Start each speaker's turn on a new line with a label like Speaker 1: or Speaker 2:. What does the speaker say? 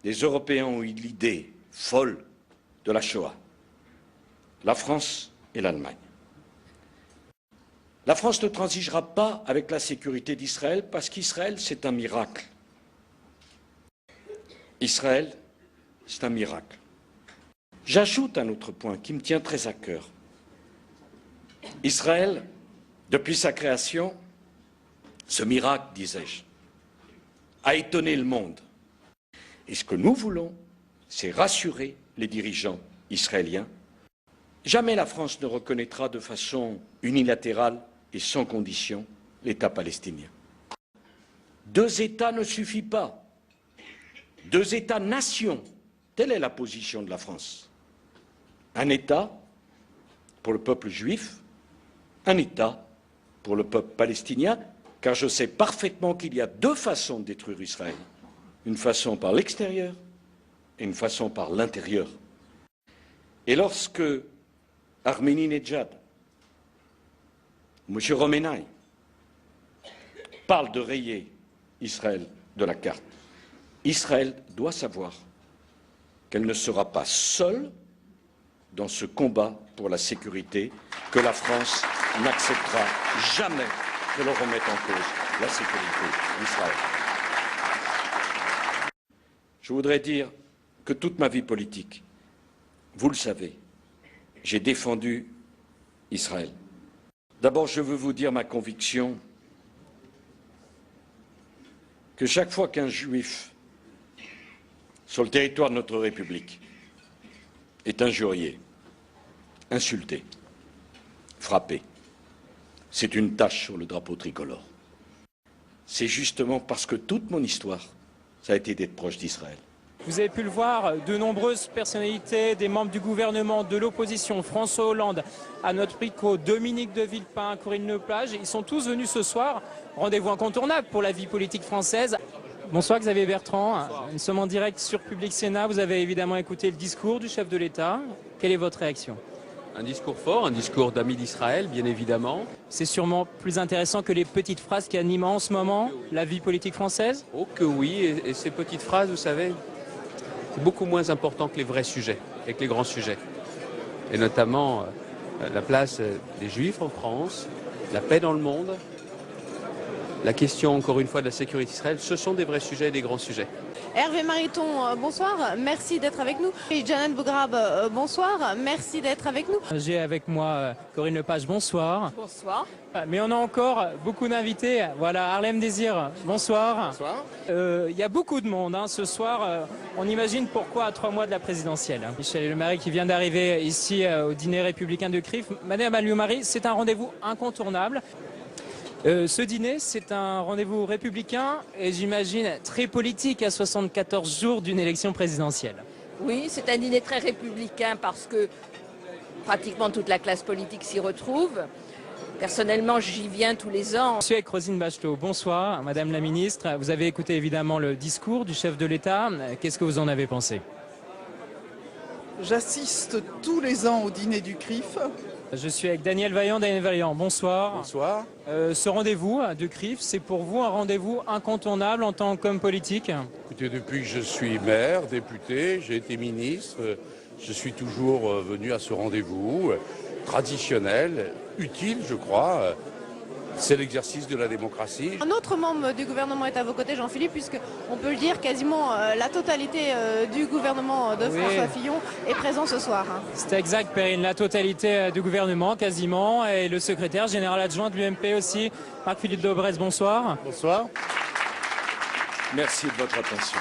Speaker 1: des Européens ont eu l'idée folle de la Shoah, la France et l'Allemagne. La France ne transigera pas avec la sécurité d'Israël parce qu'Israël, c'est un miracle. Israël, c'est un miracle. J'ajoute un autre point qui me tient très à cœur. Israël, depuis sa création, ce miracle, disais-je, a étonné le monde. Et ce que nous voulons, c'est rassurer les dirigeants israéliens. Jamais la France ne reconnaîtra de façon unilatérale et sans condition l'État palestinien. 2 États ne suffit pas. 2 États-nations, telle est la position de la France. Un État pour le peuple juif, un État pour le peuple palestinien, car je sais parfaitement qu'il y a 2 façons de détruire Israël. Une façon par l'extérieur et une façon par l'intérieur. Et lorsque Ahmadinejad, M. Khomeini, parle de rayer Israël de la carte, Israël doit savoir qu'elle ne sera pas seule dans ce combat pour la sécurité, que la France n'acceptera jamais que l'on remette en cause la sécurité d'Israël. Je voudrais dire que toute ma vie politique, vous le savez, j'ai défendu Israël. D'abord, je veux vous dire ma conviction que chaque fois qu'un juif sur le territoire de notre République est injurié, insulté, frappé, c'est une tache sur le drapeau tricolore. C'est justement parce que toute mon histoire, ça a été d'être proche d'Israël.
Speaker 2: Vous avez pu le voir, de nombreuses personnalités, des membres du gouvernement, de l'opposition, François Hollande, à notre micro, Dominique de Villepin, Corinne Lepage, ils sont tous venus ce soir. Rendez-vous incontournable pour la vie politique française. Bonsoir Xavier Bertrand, bonsoir. Nous sommes en direct sur Public Sénat, vous avez évidemment écouté le discours du chef de l'État. Quelle est votre réaction?
Speaker 3: Un discours fort, un discours d'amis d'Israël, bien évidemment.
Speaker 2: C'est sûrement plus intéressant que les petites phrases qui animent en ce moment la vie politique française?
Speaker 3: Oh que oui, et ces petites phrases, vous savez, c'est beaucoup moins important que les vrais sujets, et que les grands sujets. Et notamment la place des Juifs en France, la paix dans le monde, la question, encore une fois, de la sécurité d'Israël, ce sont des vrais sujets et des grands sujets.
Speaker 4: Hervé Mariton, bonsoir, merci d'être avec nous. Et Janet Bougrab, bonsoir, merci d'être avec nous.
Speaker 2: J'ai avec moi Corinne Lepage, bonsoir.
Speaker 4: Bonsoir.
Speaker 2: Mais on a encore beaucoup d'invités. Voilà, Harlem Désir, bonsoir.
Speaker 5: Bonsoir.
Speaker 2: Il y a beaucoup de monde ce soir. On imagine pourquoi à 3 mois de la présidentielle. Michel Alliot-Marie qui vient d'arriver ici au dîner républicain de CRIF. Madame Alliot-Marie, c'est un rendez-vous incontournable. Ce dîner, c'est un rendez-vous républicain et j'imagine très politique à 74 jours d'une élection présidentielle.
Speaker 6: Oui, c'est un dîner très républicain parce que pratiquement toute la classe politique s'y retrouve. Personnellement, j'y viens tous les ans.
Speaker 2: Je suis avec Roselyne Bachelot. Bonsoir, Madame la Ministre. Vous avez écouté évidemment le discours du chef de l'État. Qu'est-ce que vous en avez pensé?
Speaker 5: J'assiste tous les ans au dîner du CRIF.
Speaker 2: Je suis avec Daniel Vaillant. Daniel Vaillant, bonsoir.
Speaker 5: Bonsoir.
Speaker 2: Ce rendez-vous de CRIF, c'est pour vous un rendez-vous incontournable en tant qu'homme politique?
Speaker 7: Écoutez, depuis que je suis maire, député, j'ai été ministre, je suis toujours venu à ce rendez-vous traditionnel, utile, je crois. C'est l'exercice de la démocratie.
Speaker 4: Un autre membre du gouvernement est à vos côtés, Jean-Philippe, puisqu'on peut le dire, quasiment la totalité du gouvernement de François Fillon est présent ce soir.
Speaker 2: C'est exact, Perrine, la totalité du gouvernement, quasiment, et le secrétaire général adjoint de l'UMP aussi, Marc-Philippe Daubresse, bonsoir.
Speaker 5: Bonsoir.
Speaker 1: Merci de votre attention.